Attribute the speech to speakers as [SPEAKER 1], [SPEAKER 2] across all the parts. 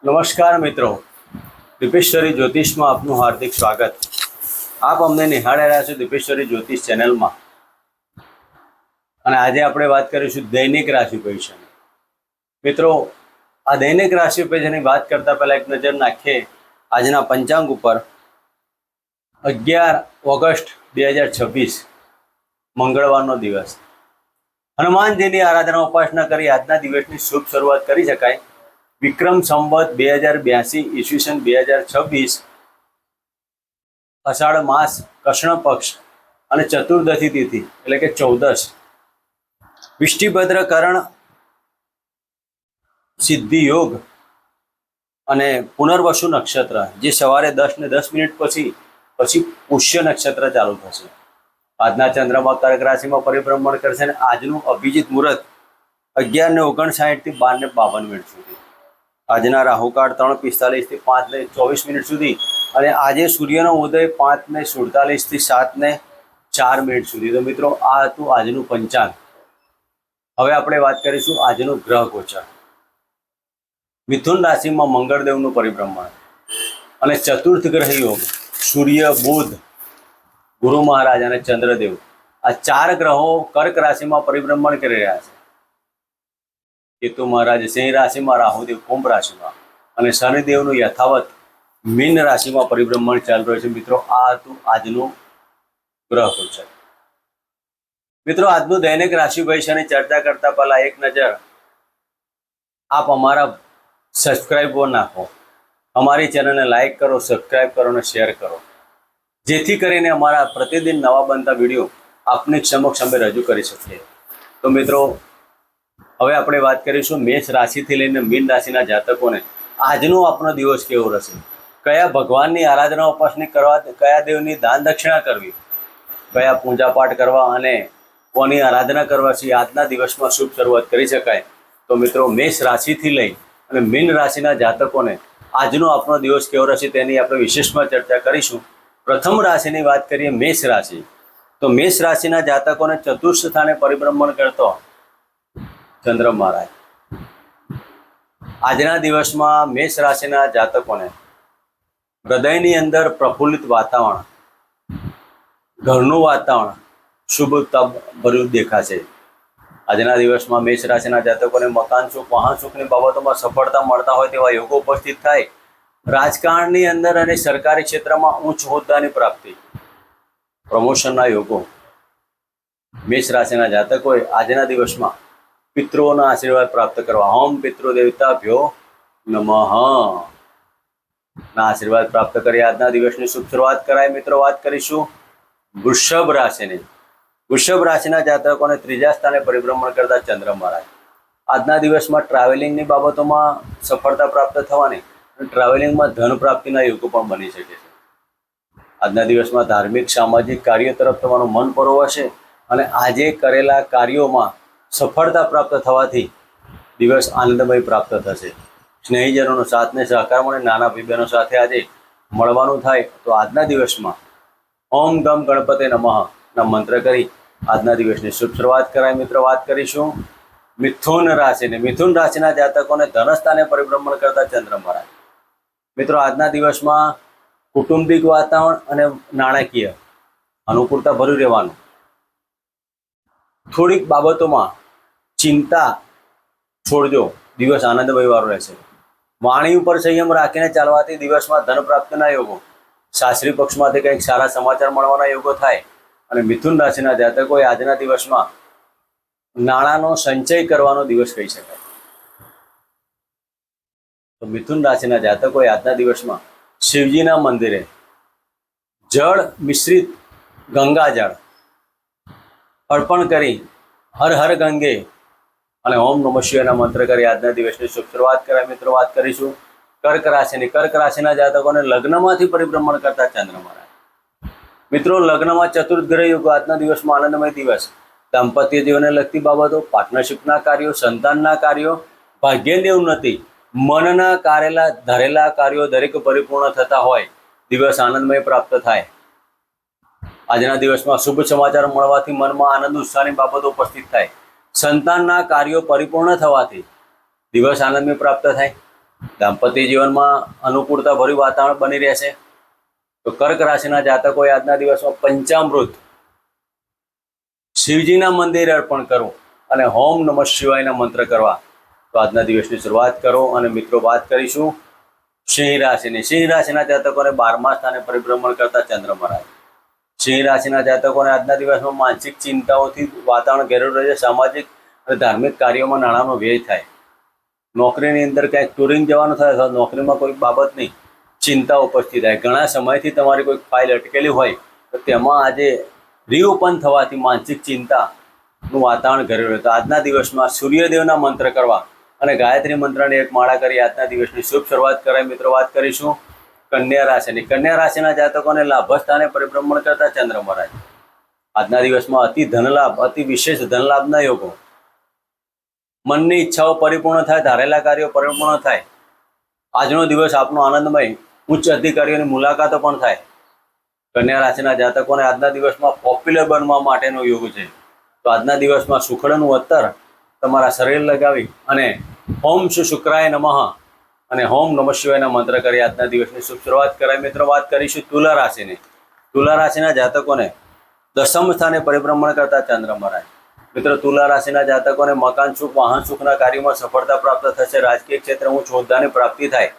[SPEAKER 1] નમસ્કાર મિત્રો, દીપેશ્વરી જ્યોતિષમાં આપનું હાર્દિક સ્વાગત. આપ અમને નિહાળી રહ્યા છો દીપેશ્વરી જ્યોતિષ ચેનલમાં. અને આજે આપણે વાત કરીશું દૈનિક રાશિ ભવિષ્યની. મિત્રો, આ દૈનિક રાશિ ભવિષ્યની વાત કરતા પહેલા એક નજર નાખીએ આજના પંચાંગ ઉપર. 11 ઓગસ્ટ 2026 મંગળવારનો દિવસ. હનુમાનજીની આરાધના ઉપાસના કરી આજના દિવસની શુભ શરૂઆત કરી શકાય. વિક્રમ સંવત 2082 ઈસવીસન 2026 અષાઢ માસ કૃષ્ણ પક્ષ અને ચતુર્દશી તિથિ એટલે કે 14 વિષ્ટિભદ્ર કરણ સિદ્ધિ યોગ અને પુનર્વસુ નક્ષત્ર જે સવારે 10:10 પછી પુષ્ય નક્ષત્ર ચાલુ થશે. આજના ચંદ્રમાં કર્ક રાશિમાં પરિભ્રમણ કરશે અને આજનું અભિજીત મુહૂર્ત 11:59 થી 12:52 સુધી. આજના રાહુકાળ 3:45 થી 5:24 સુધી અને આજે સૂર્યનો ઉદય 5:47 થી 7:04 સુધી. તો મિત્રો, આ હતું આજનું પંચાંગ. હવે આપણે વાત કરીશું આજનું ગ્રહ ગોચર. મિથુન રાશિમાં મંગળદેવનું પરિભ્રમણ અને ચતુર્થ ગ્રહ યોગ સૂર્ય, બુધ, ગુરુ મહારાજ અને ચંદ્રદેવ આ 4 ગ્રહો કર્ક રાશિમાં પરિભ્રમણ કરી રહ્યા છે. કેતુ મહારાજ સિંહ રાશિમાં, રાહુદેવ કુંભ રાશિમાં અને શનિદેવનું યથાવત મીન રાશિમાં પરિભ્રમણ ચાલી રહ્યું છે. મિત્રો, આ હતું આજનું ગ્રહ ગોચર. મિત્રો, આજનું દૈનિક રાશિ ભવિષ્યની ચર્ચા કરતા પહેલા એક નજર આપ અમારા સબસ્ક્રાઇબ નાખો, અમારી ચેનલને લાઈક કરો, સબસ્ક્રાઇબ કરો અને શેર કરો, જેથી કરીને અમારા પ્રતિદિન નવા બનતા વિડીયો આપની સમક્ષ અમે રજૂ કરી શકીએ. તો મિત્રો, હવે આપણે વાત કરીશું મેષ રાશિથી લઈને મીન રાશિના જાતકોને આજનો આપનો દિવસ કેવો રહેશે, કયા ભગવાનની આરાધના ઉપાસના કરવા, કયા દેવની દાન દક્ષિણા કરવી, કયા પૂજાપાઠ કરવા અને કોની આરાધના કરવાથી આજના દિવસમાં શુભ શરૂઆત કરી શકાય. તો મિત્રો, મેષ રાશિથી લઈ અને મીન રાશિના જાતકોને આજનો આપનો દિવસ કેવો રહેશે તેની આપણે વિશેષમાં ચર્ચા કરીશું. પ્રથમ રાશિની વાત કરીએ, મેષ રાશિ. તો મેષ રાશિના જાતકોને ચતુર્થ સ્થાને પરિભ્રમણ કરતો ચંદ્ર મહારાજ આજના દિવસમાં મેષ રાશિના જાતકોને હૃદયની અંદર પ્રફુલ્લિત વાતાવરણ, ઘરનું વાતાવરણ શુભતા ભર્યું દેખાશે. આજના દિવસમાં મેષ રાશિના જાતકોને મકાન સુખ, વાહન સુખની બાબતોમાં સફળતા મળતા હોય તેવા યોગો ઉપસ્થિત થાય. રાજકારણની અંદર અને સરકારી ક્ષેત્રમાં ઉચ્ચ હોદ્દાની પ્રાપ્તિ, પ્રમોશનના યોગો મેષ રાશિના જાતકોએ આજના દિવસમાં પિતૃઓના આશીર્વાદ પ્રાપ્ત કરવા હોમ પિતૃ દેવતાભ્યો નમઃ ના આશીર્વાદ પ્રાપ્ત કરી આજના દિવસની શુભ શરૂઆત કરાય. મિત્રો, વાત કરીશું વૃષભ રાશિની. વૃષભ રાશિના જાતકોને ત્રીજા સ્થાને પરિભ્રમણ કરતા ચંદ્ર મહારાજ આજના દિવસમાં ટ્રાવેલિંગની બાબતોમાં સફળતા પ્રાપ્ત થવાની અને ટ્રાવેલિંગમાં ધન પ્રાપ્તિના યોગો પણ બની શકે છે. આજના દિવસમાં ધાર્મિક સામાજિક કાર્ય તરફ તમારું મન પરોવાશે અને આજે કરેલા કાર્યોમાં સફળતા પ્રાપ્ત થવાથી દિવસ આનંદમય પ્રાપ્ત થશે. સ્નેહીજનોનો સાથને સહકાર મળે, નાના ભાઈ બહેનો સાથે આજે મળવાનું થાય. તો આજના દિવસમાં ઓમ ગમ ગણપતે નમઃ ના મંત્ર કરી આજના દિવસની શુભ શરૂઆત કરાય. મિત્રો, વાત કરીશું મિથુન રાશિની. મિથુન રાશિના જાતકોને ધનસ્થાને પરિભ્રમણ કરતા ચંદ્ર મહારાજ મિત્રો આજના દિવસમાં કૌટુંબિક વાતાવરણ અને નાણાકીય અનુકૂળતા ભર્યું રહેવાનું. થોડીક બાબતોમાં ચિંતા છોડજો, દિવસ આનંદમય વાળો રહેશે. વાણી ઉપર સંયમ રાખીને ચાલવાથી દિવસમાં ધન પ્રાપ્તિના યોગો, સાસરી પક્ષમાંથી કંઈક સારા સમાચાર મળવાના યોગો થાય. અને મિથુન રાશિના જાતકોએ આજના દિવસમાં નાણાંનો સંચય કરવાનો દિવસ કહી શકાય. તો મિથુન રાશિના જાતકોએ આજના દિવસમાં શિવજીના મંદિરે જળ મિશ્રિત ગંગાજળ અર્પણ કરી હર હર ગંગે અને ઓમ નમઃ શિવાયના મંત્ર કરી આજના દિવસની શુભ શરૂઆત કરાય. મિત્રો, વાત કરીશું કર્ક રાશિની. કર્ક રાશિના જાતકોને લગ્નમાંથી પરિભ્રમણ કરતા ચંદ્ર મહારાજ મિત્રો લગ્નમાં ચતુર્થ ગ્રહ યોગ આજના દિવસમાં આનંદમય દિવસ. દાંપત્ય જીવનને લગતી બાબતો, પાર્ટનરશિપના કાર્યો, સંતાનના કાર્યો, ભાગ્યની ઉન્નતિ, મનના ધારેલા કાર્યો દરેક પરિપૂર્ણ થતા હોય, દિવસ આનંદમય પ્રાપ્ત થાય. આજના દિવસમાં શુભ સમાચાર મળવાથી મનમાં આનંદ ઉત્સાહની બાબતો ઉપસ્થિત થાય. સંતાનના કાર્યો પરિપૂર્ણ થવાથી દિવસ આનંદમય પ્રાપ્ત થાય. દાંપત્ય જીવનમાં અનુકૂળતા ભર્યું વાતાવરણ બની રહેશે. તો કર્ક રાશિના જાતકોએ આજના દિવસમાં પંચામૃત શિવજીના મંદિરે અર્પણ કરવું અને ઓમ નમઃ શિવાયના મંત્ર કરવા. તો આજના દિવસની શરૂઆત કરો. અને મિત્રો વાત કરીશું સિંહ રાશિની. સિંહ રાશિના જાતકોને 12મા સ્થાને પરિભ્રમણ કરતા ચંદ્ર મહારાજ. સિંહ રાશિના જાતકોને આજના દિવસમાં માનસિક ચિંતાઓથી વાતાવરણ ઘેરું રહે છે. સામાજિક અને ધાર્મિક કાર્યોમાં નાણાંનો વ્યય થાય. નોકરીની અંદર ક્યાંક ટુરિંગ જવાનું થાય અથવા નોકરીમાં કોઈ બાબતની ચિંતા ઉપસ્થિત થાય. ઘણા સમયથી તમારી કોઈ ફાઇલ અટકેલી હોય તો તેમાં આજે રીઓપન થવાથી માનસિક ચિંતાનું વાતાવરણ ઘેરું રહે. તો આજના દિવસમાં સૂર્યદેવના મંત્ર કરવા અને ગાયત્રી મંત્રની એક માળા કરી આજના દિવસની શુભ શરૂઆત કરાય. મિત્રો વાત કરીશું કન્યા રાશિની. કન્યા રાશિના જાતકોને લાભ સ્થાને પરિભ્રમણ કરતા ચંદ્ર મહારાજ. આજના દિવસમાં અતિ ધનલાભ, અતિ વિશેષ ધનલાભના યોગો. મનની ઈચ્છાઓ પરિપૂર્ણ થાય, ધારેલા કાર્યો પરિપૂર્ણ થાય. આજનો દિવસ આપનો આનંદમય. ઉચ્ચ અધિકારીઓની મુલાકાતો પણ થાય. કન્યા રાશિના જાતકોને આજના દિવસમાં પોપ્યુલર બનવા માટેનો યોગ છે. તો આજના દિવસમાં શુક્રનું અત્તર તમારા શરીર લગાવી અને ઓમ શુક્રાય નમઃ અને ઓમ નમઃ શિવાયના મંત્ર કરી આજના દિવસની શુભ શરૂઆત કરાય. મિત્રો વાત કરીશું તુલા રાશિની. તુલા રાશિના જાતકોને 10મ સ્થાને પરિભ્રમણ કરતા ચંદ્ર મહારાજ. મિત્રો તુલા રાશિના જાતકોને મકાન સુખ, વાહન સુખના કાર્યોમાં સફળતા પ્રાપ્ત થશે. રાજકીય ક્ષેત્રમાં ઉચ્ચ હોદ્દાની પ્રાપ્તિ થાય.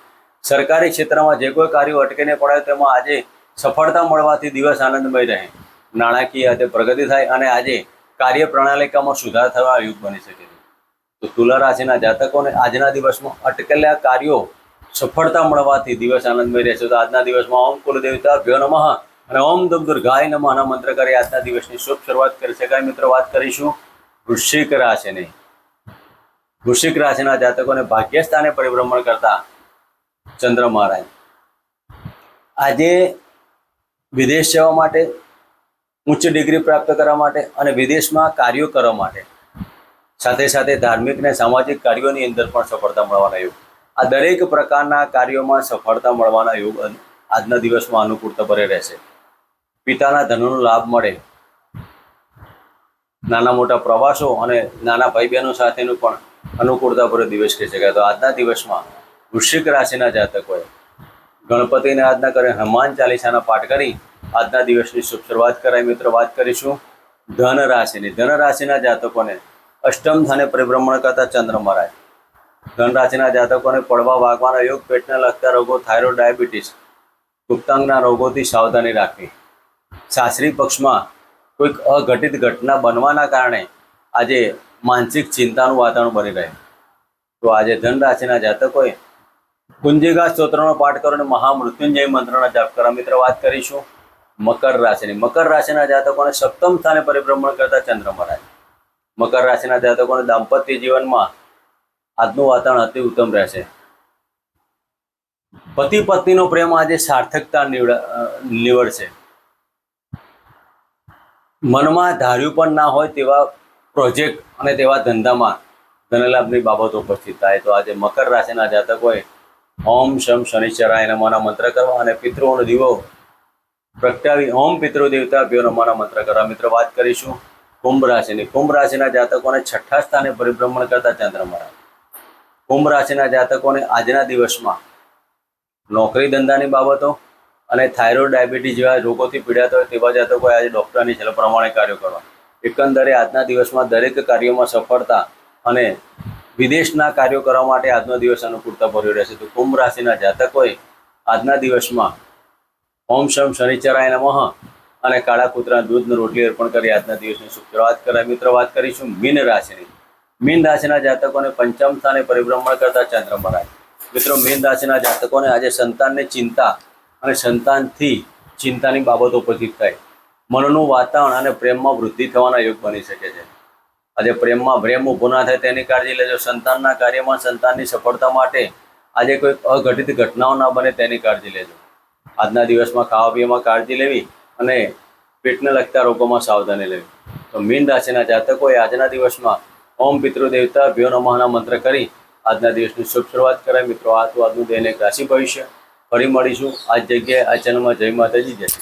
[SPEAKER 1] સરકારી ક્ષેત્રમાં જે કોઈ કાર્યો અટકીને પડે તેમાં આજે સફળતા મળવાથી દિવસ આનંદમય રહે. નાણાકીય આજે પ્રગતિ થાય અને આજે કાર્ય પ્રણાલિકામાં સુધાર થવા યોગ બની શકે છે. તો તુલા રાશિના જાતકોને આજના દિવસમાં અટકેલા કાર્યો સફળતા મળવાથી દિવસ આનંદમય રહેશે. તો આજના દિવસમાં ઓમ કુલદેવતાભ્યો નમઃ અને ઓમ દુર્ગાય નમઃના મંત્ર કરી આજના દિવસની શુભ શરૂઆત કરી શકાય. મિત્રો વાત કરીશું વૃશ્ચિક રાશિની. વૃશ્ચિક રાશિના જાતકોને ભાગ્ય સ્થાને પરિભ્રમણ કરતા ચંદ્ર મહારાજ. આજે વિદેશ જવા માટે, ઉચ્ચ ડિગ્રી પ્રાપ્ત કરવા માટે અને વિદેશમાં કાર્યો કરવા માટે, સાથે સાથે ધાર્મિક અને સામાજિક કાર્યોની અંદર પણ સફળતા મળવાના યોગ. આ દરેક પ્રકારના કાર્યોમાં સફળતા મળવાના યોગ આજના દિવસમાં અનુકૂળતા ભરે રહેશે. પિતાના ધનનો લાભ મળે. નાના મોટા પ્રવાસો અને નાના ભાઈ બહેનો સાથેનું પણ અનુકૂળતા ભરે દિવસ કહી શકાય. તો આજના દિવસમાં વૃશ્ચિક રાશિના જાતકોએ ગણપતિને આરાધના કરી હનુમાન ચાલીસાના પાઠ કરી આજના દિવસની શુભ શરૂઆત કરાય. મિત્રો વાત કરીશું ધન રાશિની. ધન રાશિના જાતકોને 8મ સ્થાને પરિભ્રમણ કરતા ચંદ્ર મહારાજ. ધન રાશિના જાતકોને પડવા વાગવાના યોગ, પેટને લગતા રોગો, થાઇરોઇડ, ડાયાબિટીસ, ગુપ્તાંગના રોગોથી સાવધાની રાખવી. સાસરી પક્ષમાં કોઈક અઘટિત ઘટના બનવાના કારણે આજે માનસિક ચિંતાનું વાતાવરણ બની રહે. તો આજે ધન રાશિના જાતકોએ કુંજિકા સ્તોત્રનો પાઠ કરો અને મહામૃત્યુંજય મંત્રના જાપ કરવા. મિત્ર વાત કરીશું મકર રાશિની. મકર રાશિના જાતકોને 7મ સ્થાને પરિભ્રમણ કરતા ચંદ્ર મહારાજ. મકર રાશિના જાતકોને દાંપત્ય જીવનમાં આજનું વાતાવરણ અતિ ઉત્તમ રહેશે. પતિ પત્નીનો પ્રેમ આજે સાર્થકતા નીવડશે. મનમાં ધાર્યું પણ ના હોય તેવા પ્રોજેક્ટ અને તેવા ધંધામાં ધનલાભની બાબતો ઉપસ્થિત થાય. તો આજે મકર રાશિના જાતકોએ ઓમ શમ શનિશ્ચરાય નમઃના મંત્ર કરવા અને પિતૃઓનો દીવો પ્રગટાવી ઓમ પિતૃ દેવતાભ્યો નમઃના મંત્ર કરવા. મિત્રો વાત કરીશું કુંભ રાશિની. કુંભ રાશિના જાતકોને 6ઠા સ્થાને પરિભ્રમણ કરતા ચંદ્ર મહારાજ. કુંભ રાશિના જાતકોને આજના દિવસમાં નોકરી ધંધાની બાબતો અને થાઇરોઇડ, ડાયાબિટીસ જેવા રોગોથી પીડાતા હોય તેવા જાતકોએ આજે ડૉક્ટરની સલાહ પ્રમાણે કાર્યો કરવા. એકંદરે આજના દિવસમાં દરેક કાર્યોમાં સફળતા અને વિદેશના કાર્યો કરવા માટે આજનો દિવસ અનુકૂળતા ભર્યો રહેશે. તો કુંભ રાશિના જાતકોએ આજના દિવસમાં ઓમ શમ શનિશ્ચરાય નમઃ અને કાળા કૂતરાના દૂધની રોટલી અર્પણ કરી આજના દિવસની શુભ શરૂઆત કરાય. મિત્રો વાત કરીશું મીન રાશિની. મીન રાશિના જાતકોને 5મ સ્થાને પરિભ્રમણ કરતા ચંદ્ર મહારાજ. મિત્રો મીન રાશિના જાતકોને આજે સંતાનની ચિંતા અને સંતાનથી ચિંતાની બાબતો ઉપસ્થિત થાય. મનનું વાતાવરણ અને પ્રેમમાં વૃદ્ધિ થવાના યોગ બની શકે છે. આજે પ્રેમમાં ભ્રેમ ઊભો ના થાય તેની કાળજી લેજો. સંતાનના કાર્યમાં સંતાનની સફળતા માટે આજે કોઈ અઘટિત ઘટનાઓ ના બને તેની કાળજી લેજો. આજના દિવસમાં ખાવા પીવામાં કાળજી લેવી અને પેટને લગતા રોગોમાં સાવધાની લેવી. તો મીન રાશિના જાતકોએ આજના દિવસમાં ઓમ પિતૃદેવતાભ્યો નમઃના મંત્ર કરી આજના દિવસની શુભ શરૂઆત કરાય. મિત્રો આ તો આજનું દૈનિક રાશિ ભવિષ્ય. ફરી મળીશું આ જગ્યાએ આ ચેનલમાં. જય માતાજી, જય શ્રી